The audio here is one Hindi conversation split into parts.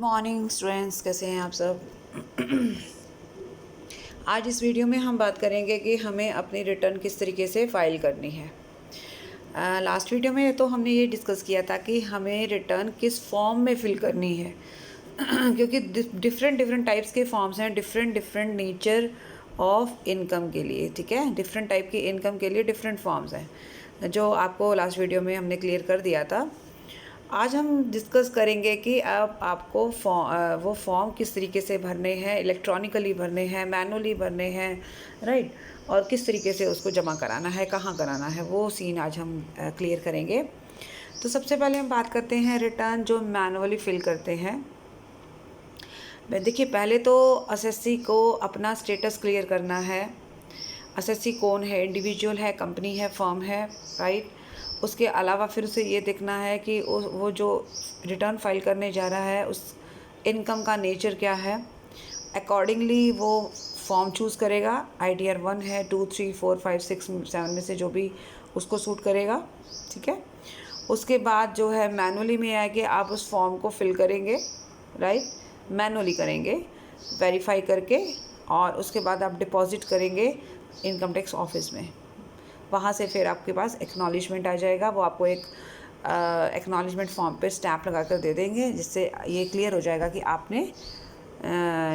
मॉर्निंग स्टूडेंट्स, कैसे हैं आप सब। आज इस वीडियो में हम बात करेंगे कि हमें अपनी रिटर्न किस तरीके से फ़ाइल करनी है। लास्ट वीडियो में तो हमने ये डिस्कस किया था कि हमें रिटर्न किस फॉर्म में फ़िल करनी है क्योंकि डिफरेंट डिफरेंट टाइप्स के फॉर्म्स हैं, different different nature of income के लिए। ठीक है, डिफरेंट टाइप की इनकम के लिए डिफरेंट फॉर्म्स हैं, जो आपको लास्ट वीडियो में हमने क्लियर कर दिया था। आज हम डिस्कस करेंगे कि अब आपको वो फॉर्म किस तरीके से भरने हैं, इलेक्ट्रॉनिकली भरने हैं, मैनुअली भरने हैं, राइट, और किस तरीके से उसको जमा कराना है, कहाँ कराना है, वो सीन आज हम क्लियर करेंगे। तो सबसे पहले हम बात करते हैं रिटर्न जो मैनुअली फिल करते हैं। देखिए, पहले तो एसएससी को अपना स्टेटस क्लियर करना है। एसएससी कौन है, इंडिविजुअल है, कंपनी है, फर्म है, राइट। उसके अलावा फिर उसे ये देखना है कि वो जो रिटर्न फाइल करने जा रहा है उस इनकम का नेचर क्या है। अकॉर्डिंगली वो फॉर्म चूज़ करेगा। ITR 1 है, 2, 3, 4, 5, 6, 7 में से जो भी उसको सूट करेगा। ठीक है, उसके बाद जो है मैनुअली में है कि आप उस फॉर्म को फिल करेंगे, राइट, मैनुअली करेंगे वेरीफाई करके, और उसके बाद आप डिपॉजिट करेंगे इनकम टैक्स ऑफिस में। वहाँ से फिर आपके पास एक्नॉलेजमेंट आ जाएगा। वो आपको एक एक्नॉलेजमेंट फॉर्म पे स्टैम्प लगा कर दे देंगे, जिससे ये क्लियर हो जाएगा कि आपने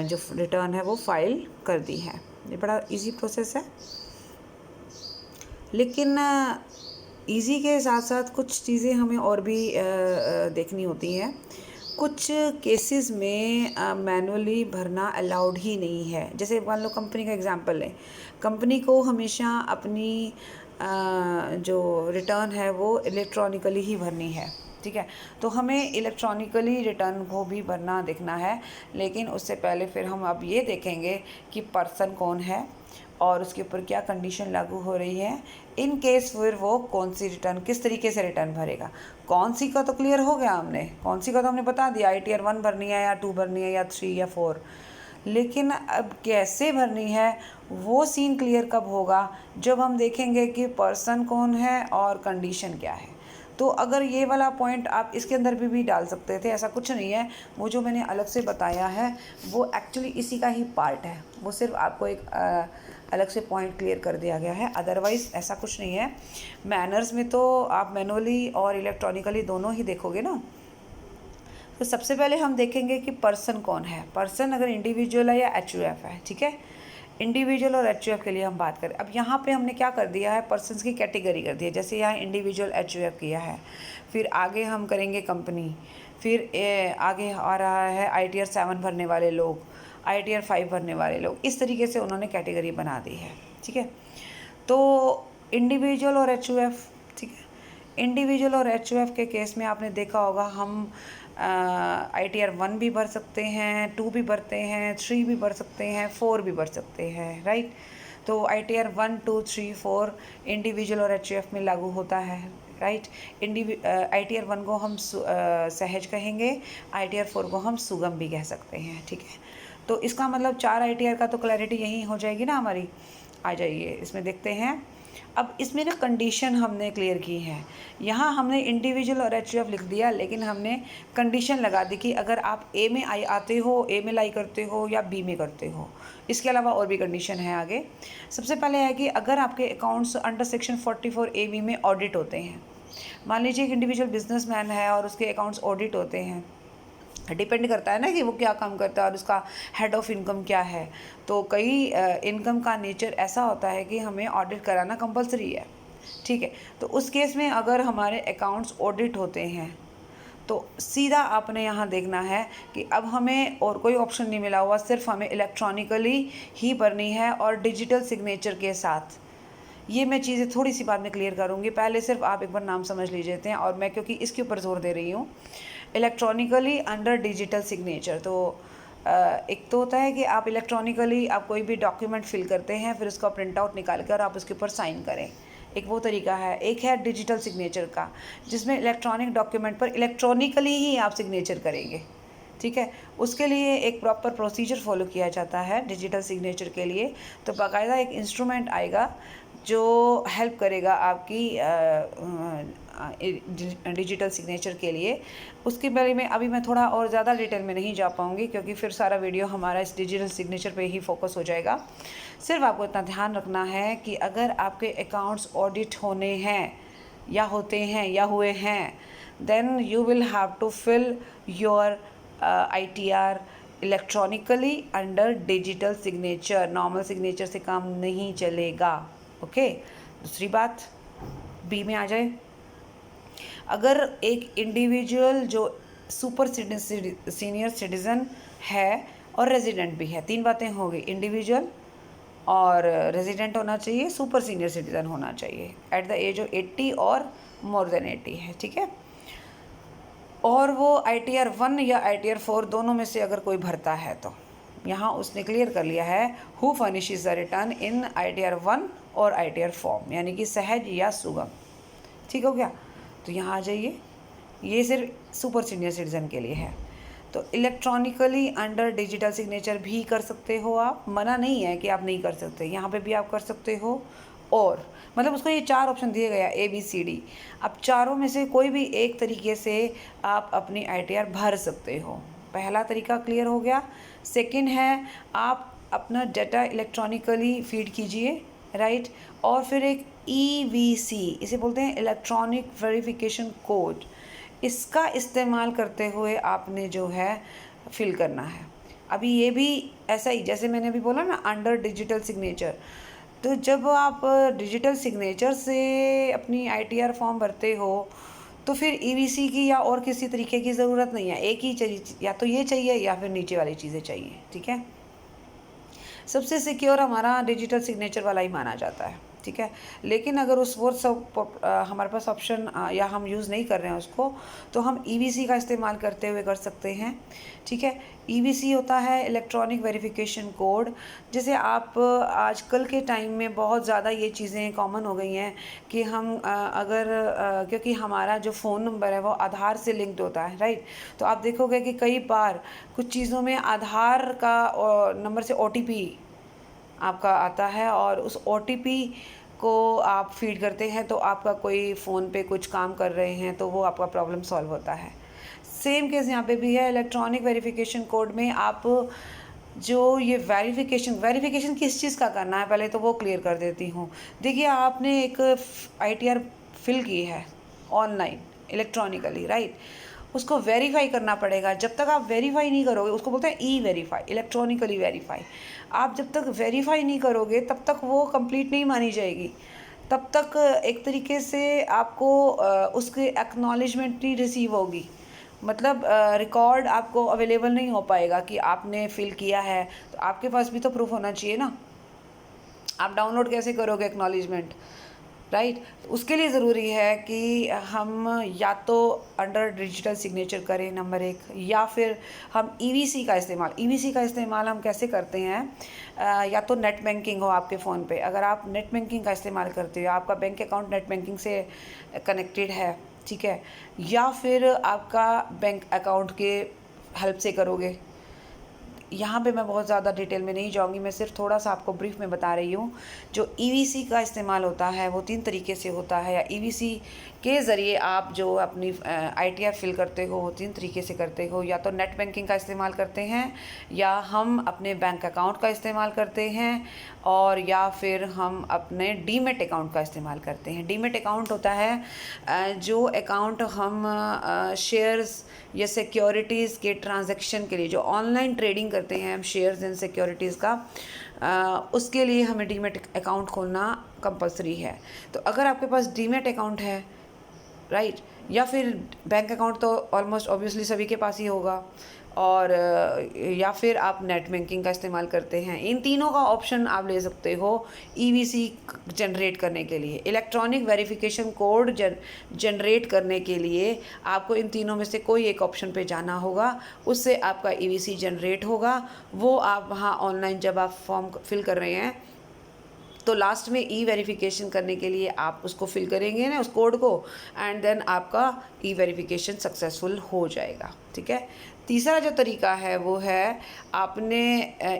जो रिटर्न है वो फाइल कर दी है। ये बड़ा इजी प्रोसेस है, लेकिन इजी के साथ साथ कुछ चीज़ें हमें और भी देखनी होती हैं। कुछ केसेस में मैनुअली भरना अलाउड ही नहीं है। जैसे मान लो कंपनी का एग्जांपल लें, कंपनी को हमेशा अपनी जो रिटर्न है वो इलेक्ट्रॉनिकली ही भरनी है। ठीक है, तो हमें इलेक्ट्रॉनिकली रिटर्न को भी भरना देखना है, लेकिन उससे पहले फिर हम अब ये देखेंगे कि पर्सन कौन है और उसके ऊपर क्या कंडीशन लागू हो रही है। इन केस फिर वो कौन सी रिटर्न, किस तरीके से रिटर्न भरेगा। कौन सी का तो क्लियर हो गया, हमने कौन सी का तो हमने बता दिया, ITR 1 भरनी है या 2 भरनी है या 3 या 4। लेकिन अब कैसे भरनी है वो सीन क्लियर कब होगा, जब हम देखेंगे कि पर्सन कौन है और कंडीशन क्या है। तो अगर ये वाला पॉइंट आप इसके अंदर भी डाल सकते थे, ऐसा कुछ नहीं है। वो जो मैंने अलग से बताया है वो एक्चुअली इसी का ही पार्ट है। वो सिर्फ आपको एक अलग से पॉइंट क्लियर कर दिया गया है, अदरवाइज़ ऐसा कुछ नहीं है। मैनर्स में तो आप मैनुअली और इलेक्ट्रॉनिकली दोनों ही देखोगे ना। तो सबसे पहले हम देखेंगे कि पर्सन कौन है। पर्सन अगर इंडिविजुअल है या HUF है। ठीक है, इंडिविजुअल और HUF के लिए हम बात करें। अब यहाँ पे हमने क्या कर दिया है, पर्सन्स की कैटेगरी कर दी है। जैसे यहाँ इंडिविजुअल HUF किया है, फिर आगे हम करेंगे कंपनी, फिर आगे आ रहा है ITR 7 भरने वाले लोग, ITR 5 भरने वाले लोग। इस तरीके से उन्होंने कैटेगरी बना दी है। ठीक है, तो इंडिविजुअल और HUF, ठीक है, इंडिविजुअल और HUF के केस में आपने देखा होगा हम ITR 1 भी भर सकते हैं, 2 भी भरते हैं, 3 भी भर सकते हैं, 4 भी भर सकते हैं, राइट। तो ITR 1, 2, 3, 4 इंडिविजुअल और HUF में लागू होता है, राइट। ITR 1 को हम सहज कहेंगे, ITR 4 को हम सुगम भी कह सकते हैं। ठीक है, तो इसका मतलब 4 ITR का तो क्लैरिटी यही हो जाएगी ना हमारी। आ जाइए इसमें देखते हैं। अब इसमें ना कंडीशन हमने क्लियर की है। यहाँ हमने इंडिविजुअल और HUF लिख दिया, लेकिन हमने कंडीशन लगा दी कि अगर आप A में आते हो, A में लाई करते हो या B में करते हो। इसके अलावा और भी कंडीशन है आगे। सबसे पहले है कि अगर आपके अकाउंट्स अंडर सेक्शन 44AB में ऑडिट होते हैं। मान लीजिए एक इंडिविजुअल बिजनेसमैन है और उसके अकाउंट्स ऑडिट होते हैं। डिपेंड करता है ना कि वो क्या काम करता है और उसका हेड ऑफ इनकम क्या है। तो कई इनकम का नेचर ऐसा होता है कि हमें ऑडिट कराना कंपलसरी है। ठीक है, तो उस केस में अगर हमारे अकाउंट्स ऑडिट होते हैं तो सीधा आपने यहाँ देखना है कि अब हमें और कोई ऑप्शन नहीं मिला हुआ, सिर्फ हमें इलेक्ट्रॉनिकली ही भरनी है और डिजिटल सिग्नेचर के साथ। ये मैं चीज़ें थोड़ी सी बाद में क्लियर करूँगी, पहले सिर्फ आप एक बार नाम समझ लीजिए हैं। और मैं क्योंकि इसके ऊपर जोर दे रही हूँ, इलेक्ट्रॉनिकली अंडर डिजिटल सिग्नेचर। तो एक तो होता है कि आप इलेक्ट्रॉनिकली आप कोई भी डॉक्यूमेंट फिल करते हैं, फिर उसका प्रिंट आउट निकाल कर आप उसके ऊपर साइन करें, एक वो तरीका है। एक है डिजिटल सिग्नेचर का, जिसमें इलेक्ट्रॉनिक डॉक्यूमेंट पर इलेक्ट्रॉनिकली ही आप सिग्नेचर करेंगे। ठीक है, उसके लिए एक प्रॉपर प्रोसीजर फॉलो किया जाता है डिजिटल सिग्नेचर के लिए। तो बाकायदा एक इंस्ट्रूमेंट आएगा जो हेल्प करेगा आपकी डिजिटल सिग्नेचर के लिए। उसके बारे में अभी मैं थोड़ा और ज़्यादा डिटेल में नहीं जा पाऊँगी, क्योंकि फिर सारा वीडियो हमारा इस डिजिटल सिग्नेचर पे ही फोकस हो जाएगा। सिर्फ आपको इतना ध्यान रखना है कि अगर आपके अकाउंट्स ऑडिट होने हैं या होते हैं या हुए हैं, then you will have to fill your ITR electronically under digital signature. Normal signature से काम नहीं चलेगा। ओके। दूसरी बात, बी में आ जाए। अगर एक इंडिविजुअल जो सुपर सीनियर सिटीज़न है और रेजिडेंट भी है, 3 बातें हो गई, इंडिविजुअल और रेजिडेंट होना चाहिए, सुपर सीनियर सिटीज़न होना चाहिए, एट द एज ऑफ 80 और मोर देन 80 है, ठीक है। और वो ITR 1 या ITR 4 दोनों में से अगर कोई भरता है तो यहाँ उसने क्लियर कर लिया है, who furnishes the return in ITR 1 और ITR फॉर्म, यानी कि सहज या सुगम। ठीक हो गया। तो यहाँ आ जाइए, ये सिर्फ सुपर सीनियर सिटीज़न के लिए है। तो इलेक्ट्रॉनिकली अंडर डिजिटल सिग्नेचर भी कर सकते हो आप, मना नहीं है कि आप नहीं कर सकते, यहाँ पे भी आप कर सकते हो। और मतलब उसको ये 4 ऑप्शन दिए गया ABCD, अब चारों में से कोई भी एक तरीके से आप अपनी ITR भर सकते हो। पहला तरीका क्लियर हो गया। सेकंड है, आप अपना डाटा इलेक्ट्रॉनिकली फीड कीजिए, राइट। और फिर एक EVC, इसे बोलते हैं इलेक्ट्रॉनिक वेरिफिकेशन कोड, इसका इस्तेमाल करते हुए आपने जो है फिल करना है। अभी ये भी ऐसा ही, जैसे मैंने अभी बोला ना, अंडर डिजिटल सिग्नेचर। तो जब आप डिजिटल सिग्नेचर से अपनी ITR फॉर्म भरते हो तो फिर EVC की या और किसी तरीके की ज़रूरत नहीं है, एक ही चाहिए, या तो ये चाहिए या फिर नीचे वाली चीज़ें चाहिए, ठीक है। सबसे सिक्योर हमारा डिजिटल सिग्नेचर वाला ही माना जाता है, ठीक है। लेकिन अगर उस वो सब हमारे पास ऑप्शन या हम यूज़ नहीं कर रहे हैं उसको, तो हम EVC का इस्तेमाल करते हुए कर सकते हैं, ठीक है। EVC होता है इलेक्ट्रॉनिक वेरिफिकेशन कोड। जैसे आप आजकल के टाइम में बहुत ज़्यादा ये चीज़ें कॉमन हो गई हैं कि हम क्योंकि हमारा जो फ़ोन नंबर है वो आधार से लिंक्ड होता है, राइट। तो आप देखोगे कि कई बार कुछ चीज़ों में आधार का नंबर से OTP आपका आता है, और उस OTP को आप फीड करते हैं तो आपका कोई फ़ोन पे कुछ काम कर रहे हैं तो वो आपका प्रॉब्लम सॉल्व होता है। सेम केस यहाँ पे भी है। इलेक्ट्रॉनिक वेरिफिकेशन कोड में आप जो ये वेरिफिकेशन किस चीज़ का करना है, पहले तो वो क्लियर कर देती हूँ। देखिए, आपने एक ITR फिल की है ऑनलाइन इलेक्ट्रॉनिकली, राइट। उसको वेरीफाई करना पड़ेगा। जब तक आप वेरीफाई नहीं करोगे, उसको बोलते हैं E-वेरीफाई, इलेक्ट्रॉनिकली वेरीफाई। आप जब तक वेरीफाई नहीं करोगे तब तक वो कंप्लीट नहीं मानी जाएगी, तब तक एक तरीके से आपको उसके एक्नॉलेजमेंट नहीं रिसीव होगी। मतलब रिकॉर्ड आपको अवेलेबल नहीं हो पाएगा कि आपने फिल किया है। तो आपके पास भी तो प्रूफ होना चाहिए ना, आप डाउनलोड कैसे करोगे एक्नॉलेजमेंट, राइट। उसके लिए ज़रूरी है कि हम या तो अंडर डिजिटल सिग्नेचर करें, नंबर 1, या फिर हम EVC का इस्तेमाल हम कैसे करते हैं, या तो नेट बैंकिंग हो आपके फ़ोन पे। अगर आप नेट बैंकिंग का इस्तेमाल करते हो, आपका बैंक अकाउंट नेट बैंकिंग से कनेक्टेड है, ठीक है, या फिर आपका बैंक अकाउंट के हेल्प से करोगे। यहाँ पे मैं बहुत ज़्यादा डिटेल में नहीं जाऊँगी, मैं सिर्फ थोड़ा सा आपको ब्रीफ में बता रही हूँ। जो EVC का इस्तेमाल होता है वो 3 तरीके से होता है, या EVC के ज़रिए आप जो अपनी ITR फिल करते हो वो 3 तरीके से करते हो। या तो नेट बैंकिंग का इस्तेमाल करते हैं, या हम अपने बैंक अकाउंट का इस्तेमाल करते हैं, और या फिर हम अपने डीमेट अकाउंट का इस्तेमाल करते हैं। डीमेट अकाउंट होता है जो अकाउंट हम शेयर्स या सिक्योरिटीज़ के ट्रांजैक्शन के लिए, जो ऑनलाइन ट्रेडिंग करते हैं हम शेयर्स एंड सिक्योरिटीज़ का, उसके लिए हमें डीमेट अकाउंट खोलना कंपलसरी है। तो अगर आपके पास डीमेट अकाउंट है, राइट, या फिर बैंक अकाउंट तो ऑलमोस्ट ऑब्वियसली सभी के पास ही होगा, और या फिर आप नेट बैंकिंग का इस्तेमाल करते हैं, इन तीनों का ऑप्शन आप ले सकते हो EVC जनरेट करने के लिए। इलेक्ट्रॉनिक वेरिफिकेशन कोड जनरेट करने के लिए आपको इन तीनों में से कोई एक ऑप्शन पे जाना होगा, उससे आपका EVC जनरेट होगा। वो आप वहाँ ऑनलाइन जब आप फॉर्म फिल कर रहे हैं तो लास्ट में E-वेरिफिकेशन करने के लिए आप उसको फिल करेंगे ना, उस कोड को, एंड देन आपका E-वेरिफिकेशन सक्सेसफुल हो जाएगा, ठीक है। तीसरा जो तरीका है वो है आपने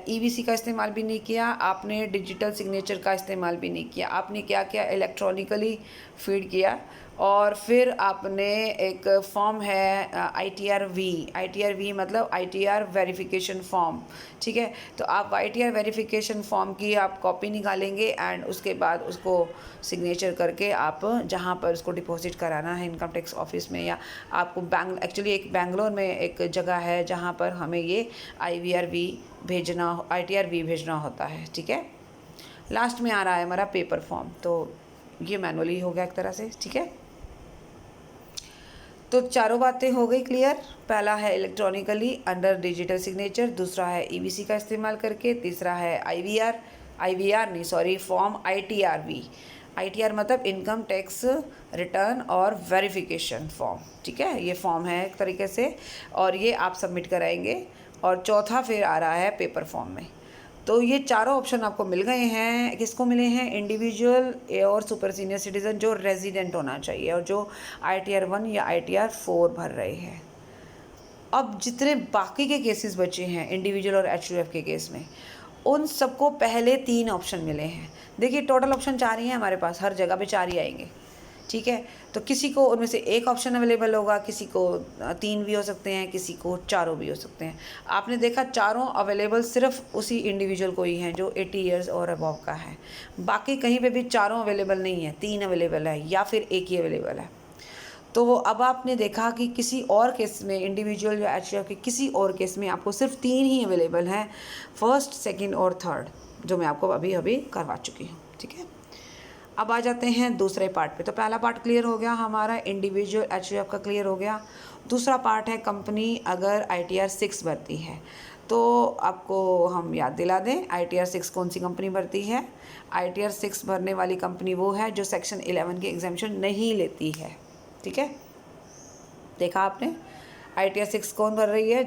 ईवीसी का इस्तेमाल भी नहीं किया, आपने डिजिटल सिग्नेचर का इस्तेमाल भी नहीं किया, आपने क्या किया, इलेक्ट्रॉनिकली फीड किया और फिर आपने एक फॉर्म है ITR-V मतलब ITR वेरिफिकेशन फॉर्म, ठीक है। तो आप ITR वेरिफिकेशन फॉर्म की आप कॉपी निकालेंगे एंड उसके बाद उसको सिग्नेचर करके आप जहाँ पर उसको डिपॉजिट कराना है इनकम टैक्स ऑफिस में, या आपको एक्चुअली एक बेंगलोर में एक जगह है जहाँ पर हमें ये ITR-V भेजना होता है, ठीक है। लास्ट में आ रहा है हमारा पेपर फॉर्म, तो ये मैनुअली हो गया एक तरह से, ठीक है। तो चारों बातें हो गई क्लियर। पहला है इलेक्ट्रॉनिकली अंडर डिजिटल सिग्नेचर, दूसरा है ईवीसी का इस्तेमाल करके, तीसरा है फॉर्म ITR मतलब इनकम टैक्स रिटर्न और वेरिफिकेशन फॉर्म, ठीक है। ये फॉर्म है एक तरीके से और ये आप सबमिट कराएंगे। और चौथा फिर आ रहा है पेपर फॉर्म में। तो ये चारों ऑप्शन आपको मिल गए हैं। किसको मिले हैं? इंडिविजुअल और सुपर सीनियर सिटीज़न जो रेजिडेंट होना चाहिए और जो ITR-1 या ITR-4 भर रहे हैं। अब जितने बाकी के केसेस बचे हैं इंडिविजुअल और HUF के केस में, उन सबको पहले 3 ऑप्शन मिले हैं। देखिए टोटल ऑप्शन 4 ही हैं हमारे पास, हर जगह पे 4 ही आएंगे, ठीक है। तो किसी को उनमें से एक ऑप्शन अवेलेबल होगा, किसी को 3 भी हो सकते हैं, किसी को चारों भी हो सकते हैं। आपने देखा चारों अवेलेबल सिर्फ उसी इंडिविजुअल को ही हैं जो 80 इयर्स और अबव का है। बाकी कहीं पे भी चारों अवेलेबल नहीं है, 3 अवेलेबल है या फिर एक ही अवेलेबल है। तो अब आपने देखा कि किसी और केस में इंडिविजुअल या HUF के किसी और केस में आपको सिर्फ 3 ही अवेलेबल हैं, फर्स्ट, सेकेंड और थर्ड, जो मैं आपको अभी अभी करवा चुकी हूँ, ठीक है। अब आ जाते हैं दूसरे पार्ट पे। तो पहला पार्ट क्लियर हो गया हमारा, इंडिविजुअल HUF का क्लियर हो गया। दूसरा पार्ट है कंपनी अगर ITR-6 भरती है। तो आपको हम याद दिला दें ITR-6 कौन सी कंपनी भरती है। ITR-6 भरने वाली कंपनी वो है जो सेक्शन 11 की एग्जाम्पशन नहीं लेती है, ठीक है। देखा आपने, ITR-6 कौन भर रही है?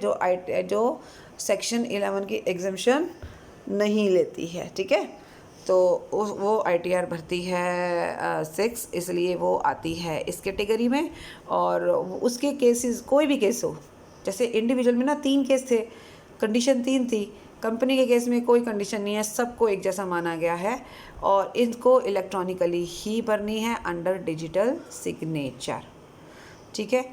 जो सेक्शन 11 की एग्जाम्पशन नहीं लेती है, ठीक है। तो वो ITR भरती है 6, इसलिए वो आती है इस कैटेगरी में। और उसके केसेस कोई भी केस हो, जैसे इंडिविजुअल में ना 3 केस थे, कंडीशन 3 थी। कंपनी के केस में कोई कंडीशन नहीं है, सबको एक जैसा माना गया है और इनको इलेक्ट्रॉनिकली ही भरनी है अंडर डिजिटल सिग्नेचर, ठीक है।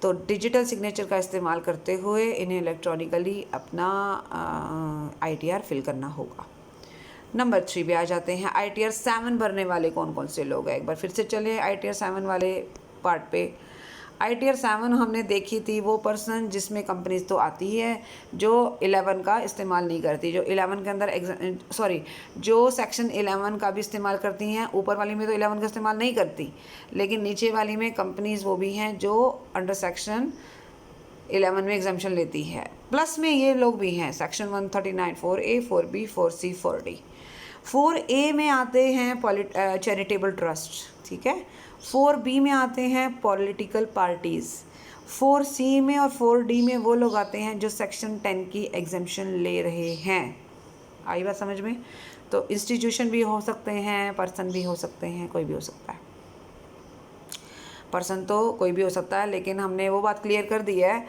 तो डिजिटल सिग्नेचर का इस्तेमाल करते हुए इन्हें इलेक्ट्रॉनिकली अपना ITR फिल करना होगा। नंबर 3 पे आ जाते हैं, ITR-7 भरने वाले कौन कौन से लोग हैं। एक बार फिर से चले ITR-7 वाले पार्ट पे। ITR-7 हमने देखी थी वो पर्सन जिसमें कंपनीज तो आती है जो 11 का इस्तेमाल नहीं करती, जो 11 के अंदर जो सेक्शन 11 का भी इस्तेमाल करती हैं। ऊपर वाली में तो 11 का इस्तेमाल नहीं करती, लेकिन नीचे वाली में कंपनीज वो भी हैं जो अंडर सेक्शन 11 में एग्जाम्पशन लेती है। प्लस में ये लोग भी हैं section 139 4A 4B 4C 4D। 4A में आते हैं चैरिटेबल ट्रस्ट, ठीक है। 4B में आते हैं पॉलिटिकल पार्टीज़। 4C में और 4D में वो लोग आते हैं जो सेक्शन 10 की एग्जाम्पशन ले रहे हैं। आई बात समझ में? तो इंस्टीट्यूशन भी हो सकते हैं, पर्सन भी हो सकते हैं, कोई भी हो सकता है। पर्सन तो कोई भी हो सकता है, लेकिन हमने वो बात क्लियर कर दी है।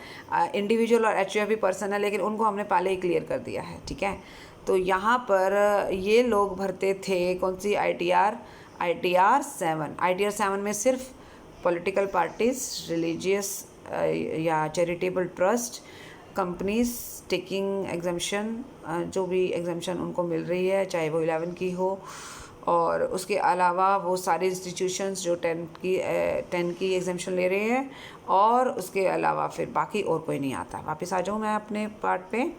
इंडिविजुअल और HUF भी पर्सन है, लेकिन उनको हमने पहले ही क्लियर कर दिया है, ठीक है। तो यहाँ पर ये लोग भरते थे कौन सी ITR-7। ITR-7 में सिर्फ पॉलिटिकल पार्टीज़, रिलीजियस या charitable trust, companies taking exemption, जो भी एग्जाम्पशन उनको मिल रही है चाहे वो 11 की हो, और उसके अलावा वो सारे इंस्टीट्यूशंस जो 10 की एग्जाम्पशन ले रहे हैं, और उसके अलावा फिर बाकी और कोई नहीं आता। वापस आ जाऊँ मैं अपने पार्ट पे।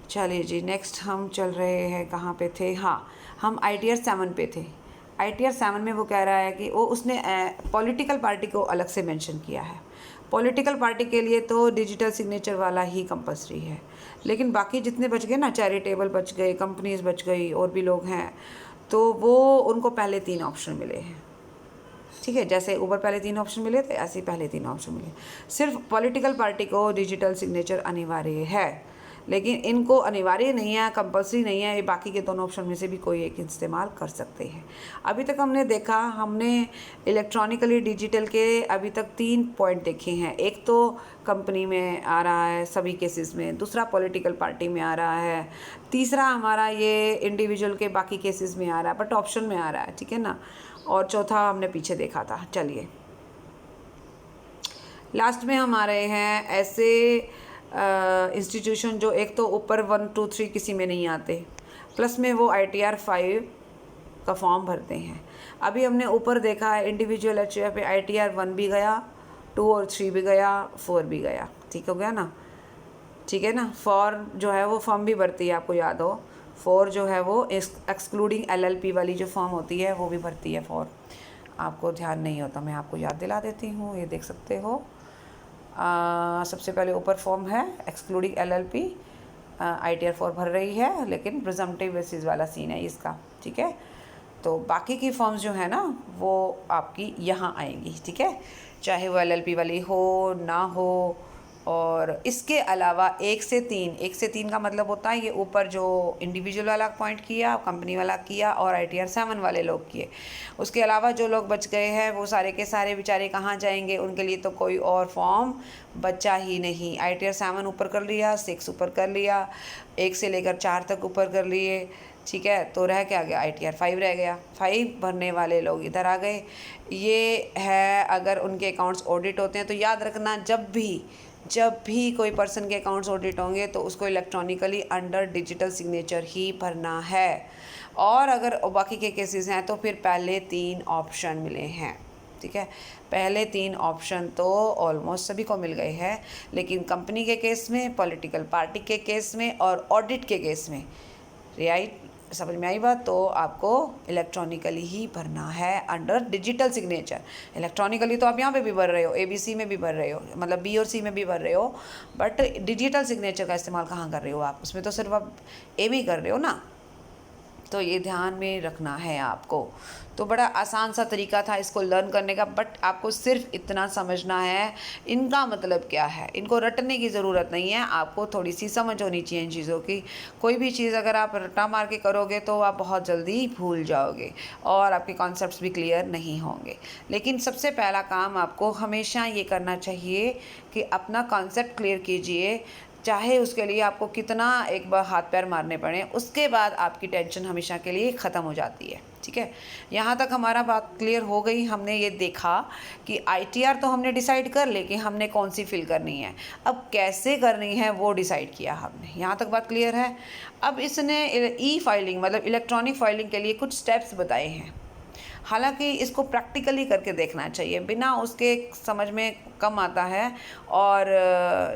चलिए जी, नेक्स्ट हम चल रहे हैं, कहाँ पे थे? हाँ, हम ITR-7 पे थे। ITR-7 में वो कह रहा है कि उसने पॉलिटिकल पार्टी को अलग से मेंशन किया है। पॉलिटिकल पार्टी के लिए तो डिजिटल सिग्नेचर वाला ही कंपल्सरी है, लेकिन बाकी जितने बच गए ना, चैरिटेबल बच गए, कंपनीज बच गई, और भी लोग हैं, तो वो उनको पहले 3 ऑप्शन मिले हैं, ठीक है। जैसे ऊपर पहले 3 ऑप्शन मिले थे, ऐसे ही पहले 3 ऑप्शन मिले। सिर्फ पॉलिटिकल पार्टी को डिजिटल सिग्नेचर अनिवार्य है, लेकिन इनको अनिवार्य नहीं है, कंपल्सरी नहीं है, ये बाकी के दोनों ऑप्शन में से भी कोई एक इस्तेमाल कर सकते हैं। अभी तक हमने देखा, हमने इलेक्ट्रॉनिकली डिजिटल के अभी तक 3 पॉइंट देखे हैं। एक तो कंपनी में आ रहा है सभी केसेस में, दूसरा पॉलिटिकल पार्टी में आ रहा है, तीसरा हमारा ये इंडिविजुअल के बाकी केसेस में आ रहा है, बट ऑप्शन में आ रहा है, ठीक है ना, और चौथा हमने पीछे देखा था। चलिए लास्ट में हम आ रहे हैं ऐसे इंस्टीट्यूशन जो एक तो ऊपर 1, 2, 3 किसी में नहीं आते, प्लस में वो ITR 5 का फॉर्म भरते हैं। अभी हमने ऊपर देखा है इंडिविजुअल HUF पे ITR 1 भी गया, 2 और 3 भी गया, 4 भी गया, ठीक हो गया ना, ठीक है ना। 4 जो है वो फॉर्म भी भरती है, आपको याद हो, 4 जो है वो एक्सक्लूडिंग LLP वाली जो फॉर्म होती है वो भी भरती है 4। आपको ध्यान नहीं होता, मैं आपको याद दिला देती हूँ, ये देख सकते हो। सबसे पहले ऊपर फॉर्म है एक्सक्लूडिंग LLP, ITR 4 भर रही है, लेकिन प्रिजम्पटिव बेसिस वाला सीन है इसका, ठीक है। तो बाकी की फॉर्म्स जो है ना वो आपकी यहाँ आएंगी, ठीक है, चाहे वो LLP वाली हो ना हो। और इसके अलावा 1 से 3 का मतलब होता है ये ऊपर जो इंडिविजुअल वाला पॉइंट किया, कंपनी वाला किया और ITR 7 वाले लोग किए। उसके अलावा जो लोग बच गए हैं वो सारे के सारे बेचारे कहाँ जाएंगे, उनके लिए तो कोई और फॉर्म बचा ही नहीं। ITR 7 ऊपर कर लिया, 6 ऊपर कर लिया, 1 से लेकर 4 तक ऊपर कर लिए, ठीक है। तो रह क्या गया, ITR 5 रह गया। 5 भरने वाले लोग इधर आ गए। ये है अगर उनके अकाउंट्स ऑडिट होते हैं तो याद रखना, जब भी कोई पर्सन के अकाउंट्स ऑडिट होंगे तो उसको इलेक्ट्रॉनिकली अंडर डिजिटल सिग्नेचर ही भरना है। और अगर बाकी के केसेस हैं तो फिर पहले 3 ऑप्शन मिले हैं, ठीक है। पहले 3 ऑप्शन तो ऑलमोस्ट सभी को मिल गए हैं, लेकिन कंपनी के केस में, पॉलिटिकल पार्टी के केस में और ऑडिट के केस में, राइट, समझ में आई बात, तो आपको इलेक्ट्रॉनिकली ही भरना है अंडर डिजिटल सिग्नेचर। इलेक्ट्रॉनिकली तो आप यहाँ पे भी भर रहे हो, ABC में भी भर रहे हो, मतलब B और C में भी भर रहे हो, बट डिजिटल सिग्नेचर का इस्तेमाल कहाँ कर रहे हो आप, उसमें तो सिर्फ आप AB कर रहे हो ना। तो ये ध्यान में रखना है आपको। तो बड़ा आसान सा तरीका था इसको लर्न करने का, बट आपको सिर्फ इतना समझना है इनका मतलब क्या है। इनको रटने की ज़रूरत नहीं है, आपको थोड़ी सी समझ होनी चाहिए इन चीज़ों की। कोई भी चीज़ अगर आप रट्टा मार के करोगे तो आप बहुत जल्दी भूल जाओगे और आपके कॉन्सेप्ट्स भी क्लियर नहीं होंगे। लेकिन सबसे पहला काम आपको हमेशा ये करना चाहिए कि अपना कॉन्सेप्ट क्लियर कीजिए, चाहे उसके लिए आपको कितना एक बार हाथ पैर मारने पड़े, उसके बाद आपकी टेंशन हमेशा के लिए ख़त्म हो जाती है, ठीक है। यहाँ तक हमारा बात क्लियर हो गई। हमने ये देखा कि ITR तो हमने डिसाइड कर ली कि हमने कौन सी फिल करनी है, अब कैसे करनी है वो डिसाइड किया हमने। यहाँ तक बात क्लियर है। अब इसने E-फाइलिंग मतलब इलेक्ट्रॉनिक फाइलिंग के लिए कुछ स्टेप्स बताए हैं, हालांकि इसको प्रैक्टिकली करके देखना चाहिए, बिना उसके समझ में कम आता है और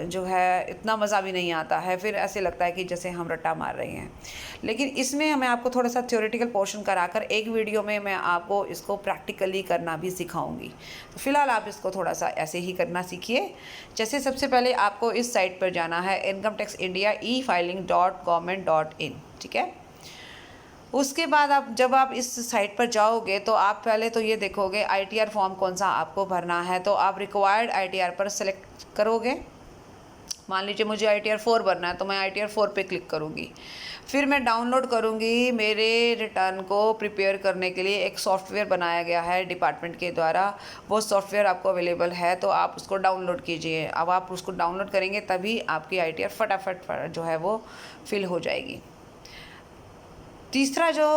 जो है इतना मज़ा भी नहीं आता है, फिर ऐसे लगता है कि जैसे हम रट्टा मार रहे हैं। लेकिन इसमें मैं आपको थोड़ा सा थ्योरेटिकल पोर्शन कराकर एक वीडियो में मैं आपको इसको प्रैक्टिकली करना भी सिखाऊंगी। तो फिलहाल आप इसको थोड़ा सा ऐसे ही करना सीखिए। जैसे सबसे पहले आपको इस साइट पर जाना है incometaxindia efiling.government.in, ठीक है। उसके बाद आप जब आप इस साइट पर जाओगे तो आप पहले तो ये देखोगे ITR फॉर्म कौन सा आपको भरना है, तो आप रिक्वायर्ड ITR पर सेलेक्ट करोगे। मान लीजिए मुझे ITR 4 भरना है तो मैं ITR 4 पे क्लिक करूँगी। फिर मैं डाउनलोड करूँगी। मेरे रिटर्न को प्रिपेयर करने के लिए एक सॉफ्टवेयर बनाया गया है डिपार्टमेंट के द्वारा, वो सॉफ्टवेयर आपको अवेलेबल है, तो आप उसको डाउनलोड कीजिए। अब आप उसको डाउनलोड करेंगे तभी आपकी ITR फटाफट जो है वो फिल हो जाएगी। तीसरा जो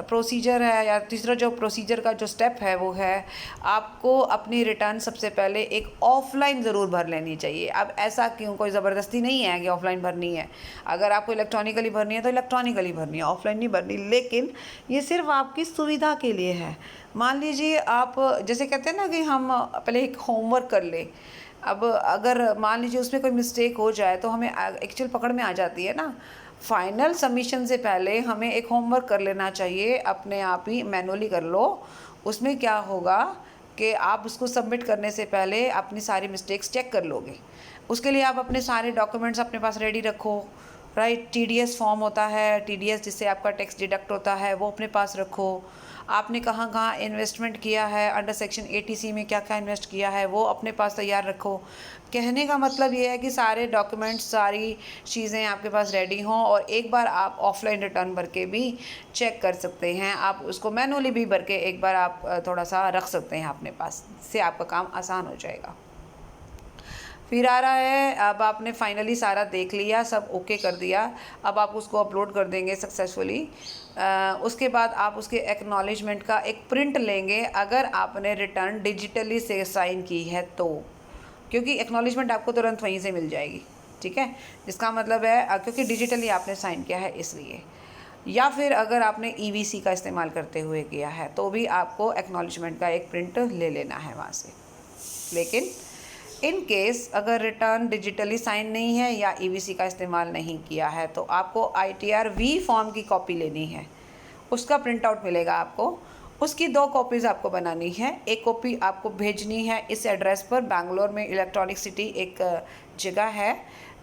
प्रोसीजर है या तीसरा जो प्रोसीजर का जो स्टेप है वो है आपको अपनी रिटर्न सबसे पहले एक ऑफ़लाइन ज़रूर भर लेनी चाहिए। अब ऐसा क्यों, कोई ज़बरदस्ती नहीं है कि ऑफ़लाइन भरनी है। अगर आपको इलेक्ट्रॉनिकली भरनी है तो इलेक्ट्रॉनिकली भरनी है, ऑफ़लाइन नहीं भरनी। लेकिन ये सिर्फ आपकी सुविधा के लिए है। मान लीजिए आप जैसे कहते हैं ना कि हम पहले एक होमवर्क कर लें, अब अगर मान लीजिए उसमें कोई मिस्टेक हो जाए तो हमें एक्चुअल पकड़ में आ जाती है ना। फाइनल सबमिशन से पहले हमें एक होमवर्क कर लेना चाहिए, अपने आप ही मैनुअली कर लो। उसमें क्या होगा कि आप उसको सबमिट करने से पहले अपनी सारी मिस्टेक्स चेक कर लोगे। उसके लिए आप अपने सारे डॉक्यूमेंट्स अपने पास रेडी रखो, राइट। TDS फॉर्म होता है, TDS जिससे आपका टैक्स डिडक्ट होता है, वो अपने पास रखो। आपने कहाँ कहाँ इन्वेस्टमेंट किया है, अंडर सेक्शन 80C में क्या क्या इन्वेस्ट किया है, वो अपने पास तैयार रखो। कहने का मतलब ये है कि सारे डॉक्यूमेंट्स, सारी चीज़ें आपके पास रेडी हों, और एक बार आप ऑफलाइन रिटर्न भर के भी चेक कर सकते हैं। आप उसको मैनुअली भी भर के एक बार आप थोड़ा सा रख सकते हैं अपने पास, इससे आपका काम आसान हो जाएगा। फिर आ रहा है, अब आपने फाइनली सारा देख लिया, सब ओके कर दिया, अब आप उसको अपलोड कर देंगे सक्सेसफुली। उसके बाद आप उसके एक्नॉलेजमेंट का एक प्रिंट लेंगे अगर आपने रिटर्न डिजिटली से साइन की है तो, क्योंकि एक्नॉलेजमेंट आपको तुरंत वहीं से मिल जाएगी, ठीक है। जिसका मतलब है क्योंकि डिजिटली आपने साइन किया है इसलिए। या फिर अगर आपने EVC का इस्तेमाल करते हुए किया है तो भी आपको एक्नॉलेजमेंट का एक प्रिंट ले लेना है वहाँ से। लेकिन इन केस अगर रिटर्न डिजिटली साइन नहीं है या EVC का इस्तेमाल नहीं किया है तो आपको ITR-V फॉर्म की कॉपी लेनी है, उसका प्रिंट आउट मिलेगा आपको, उसकी 2 कॉपीज़ आपको बनानी है। एक कॉपी आपको भेजनी है इस एड्रेस पर, बैंगलोर में इलेक्ट्रॉनिक सिटी एक जगह है,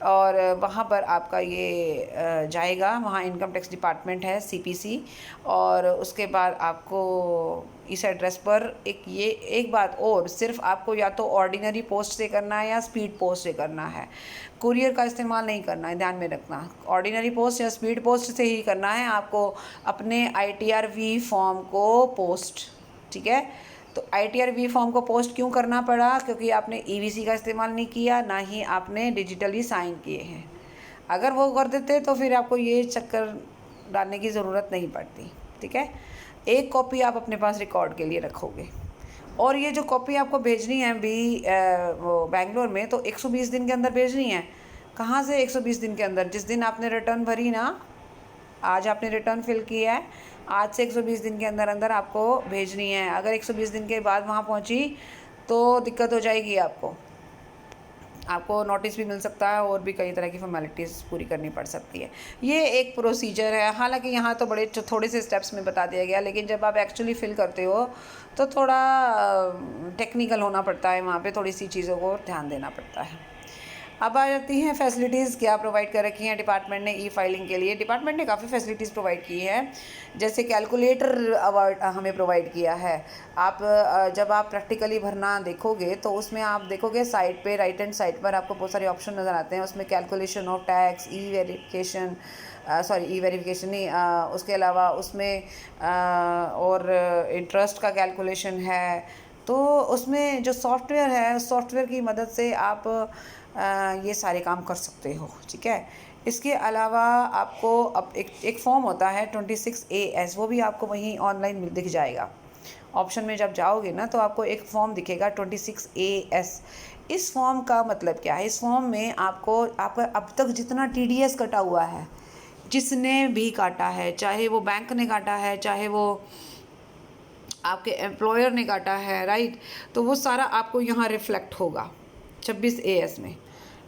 और वहाँ पर आपका ये जाएगा, वहाँ इनकम टैक्स डिपार्टमेंट है, CPC। और उसके बाद आपको इस एड्रेस पर एक बात और, सिर्फ आपको या तो ऑर्डिनरी पोस्ट से करना है या स्पीड पोस्ट से करना है, कुरियर का इस्तेमाल नहीं करना है, ध्यान में रखना। ऑर्डिनरी पोस्ट या स्पीड पोस्ट से ही करना है आपको अपने ITR-V फॉर्म को पोस्ट, ठीक है। तो ITR-V फॉर्म को पोस्ट क्यों करना पड़ा? क्योंकि आपने EVC का इस्तेमाल नहीं किया, ना ही आपने डिजिटली साइन किए हैं। अगर वो कर देते तो फिर आपको ये चक्कर डालने की ज़रूरत नहीं पड़ती, ठीक है। एक कॉपी आप अपने पास रिकॉर्ड के लिए रखोगे, और ये जो कॉपी आपको भेजनी है वो बैंगलोर में, तो 120 दिन के अंदर भेजनी है। कहाँ से 120 दिन के अंदर? जिस दिन आपने रिटर्न भरी ना, आज आपने रिटर्न फिल किया है, आज से 120 दिन के अंदर अंदर आपको भेजनी है। अगर 120 दिन के बाद वहाँ पहुँची तो दिक्कत हो जाएगी, आपको नोटिस भी मिल सकता है, और भी कई तरह की फॉर्मेलिटीज़ पूरी करनी पड़ सकती है। ये एक प्रोसीजर है, हालांकि यहाँ तो थोड़े से स्टेप्स में बता दिया गया, लेकिन जब आप एक्चुअली फिल करते हो तो थोड़ा टेक्निकल होना पड़ता है, वहाँ पे थोड़ी सी चीज़ों को ध्यान देना पड़ता है। अब आ जाती हैं फैसिलिटीज़ क्या प्रोवाइड कर रखी हैं डिपार्टमेंट ने E-फाइलिंग के लिए। डिपार्टमेंट ने काफ़ी फैसिलिटीज़ प्रोवाइड की है, जैसे कैलकुलेटर अवार्ड हमें प्रोवाइड किया है। आप जब आप प्रैक्टिकली भरना देखोगे तो उसमें आप देखोगे साइड पे, राइट हैंड साइड पर आपको बहुत सारे ऑप्शन नज़र आते हैं। उसमें calculation of tax, E verification नहीं, उसके अलावा उसमें और इंटरेस्ट का कैलकुलेशन है। तो उसमें जो सॉफ्टवेयर है, उस सॉफ्टवेयर की मदद से आप ये सारे काम कर सकते हो, ठीक है। इसके अलावा आपको अब एक फॉर्म होता है 26AS, वो भी आपको वहीं ऑनलाइन दिख जाएगा। ऑप्शन में जब जाओगे ना तो आपको एक फॉर्म दिखेगा 26AS। इस फॉर्म का मतलब क्या है? इस फॉर्म में आपका अब तक जितना TDS कटा हुआ है, जिसने भी काटा है, चाहे वो बैंक ने काटा है, चाहे वो आपके एम्प्लॉयर ने काटा है, राइट, तो वो सारा आपको यहाँ रिफ्लेक्ट होगा 26AS में।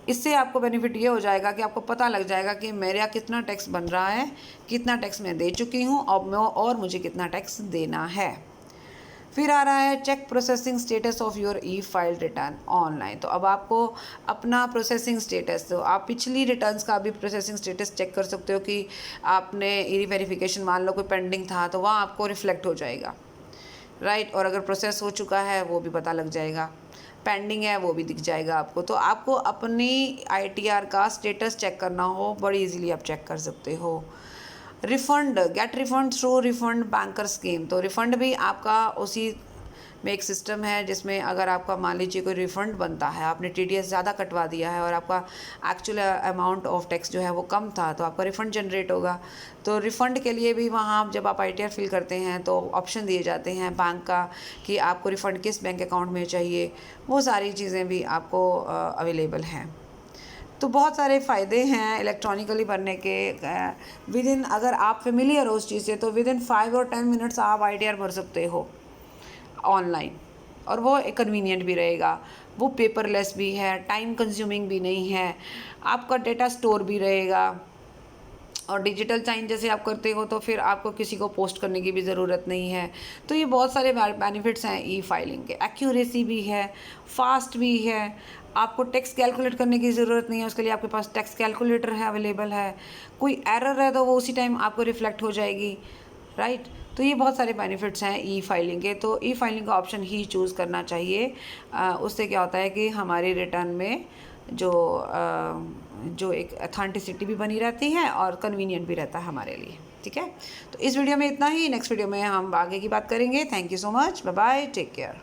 इससे आपको बेनिफिट ये हो जाएगा कि आपको पता लग जाएगा कि मेरा कितना टैक्स बन रहा है, कितना टैक्स मैं दे चुकी हूँ और मुझे कितना टैक्स देना है। फिर आ रहा है check processing status of your e file return online. तो अब आपको अपना प्रोसेसिंग स्टेटस, तो आप पिछली रिटर्न्स का भी प्रोसेसिंग स्टेटस चेक कर सकते हो कि आपने ई-वेरिफिकेशन मान लो कोई पेंडिंग था तो वहाँ आपको रिफ्लेक्ट हो जाएगा, राइट। और अगर प्रोसेस हो चुका है वो भी पता लग जाएगा, पेंडिंग है वो भी दिख जाएगा आपको। तो आपको अपनी ITR का स्टेटस चेक करना हो, बड़ी इजीली आप चेक कर सकते हो। Refund, get refund through refund banker scheme. तो रिफ़ंड भी आपका उसी में एक सिस्टम है जिसमें अगर आपका मान लीजिए कोई रिफ़ंड बनता है, आपने TDS ज़्यादा कटवा दिया है और आपका एक्चुअल अमाउंट ऑफ टैक्स जो है वो कम था, तो आपका रिफ़ंड जनरेट होगा। तो रिफ़ंड के लिए भी वहाँ जब आप ITR फिल करते हैं तो ऑप्शन दिए जाते हैं बैंक का कि आपको रिफ़ंड किस बैंक अकाउंट में चाहिए, वो सारी चीज़ें भी आपको अवेलेबल हैं। तो बहुत सारे फ़ायदे हैं इलेक्ट्रॉनिकली भरने के। विदिन, अगर आप फेमिलियर हो उस चीज़ से, तो विदिन 5 और 10 मिनट्स आप ITR भर सकते हो ऑनलाइन, और वो कन्वीनियंट भी रहेगा, वो पेपरलेस भी है, टाइम कंज्यूमिंग भी नहीं है, आपका डेटा स्टोर भी रहेगा। और डिजिटल साइन जैसे आप करते हो तो फिर आपको किसी को पोस्ट करने की भी ज़रूरत नहीं है। तो ये बहुत सारे बेनिफिट्स हैं E-फाइलिंग के। एक्यूरेसी भी है, फास्ट भी है, आपको टैक्स कैलकुलेट करने की ज़रूरत नहीं है, उसके लिए आपके पास टैक्स कैलकुलेटर है, अवेलेबल है। कोई एरर है तो वो उसी टाइम आपको रिफ्लेक्ट हो जाएगी, राइट। तो ये बहुत सारे बेनिफिट्स हैं ई फाइलिंग के, तो ई फाइलिंग का ऑप्शन ही चूज़ करना चाहिए। उससे क्या होता है कि हमारे रिटर्न में जो एक अथेंटिसिटी भी बनी रहती है और कन्वीनियंट भी रहता है हमारे लिए। ठीक है, तो इस वीडियो में इतना ही। नेक्स्ट वीडियो में हम आगे की बात करेंगे। Thank you so much, bye bye, take care.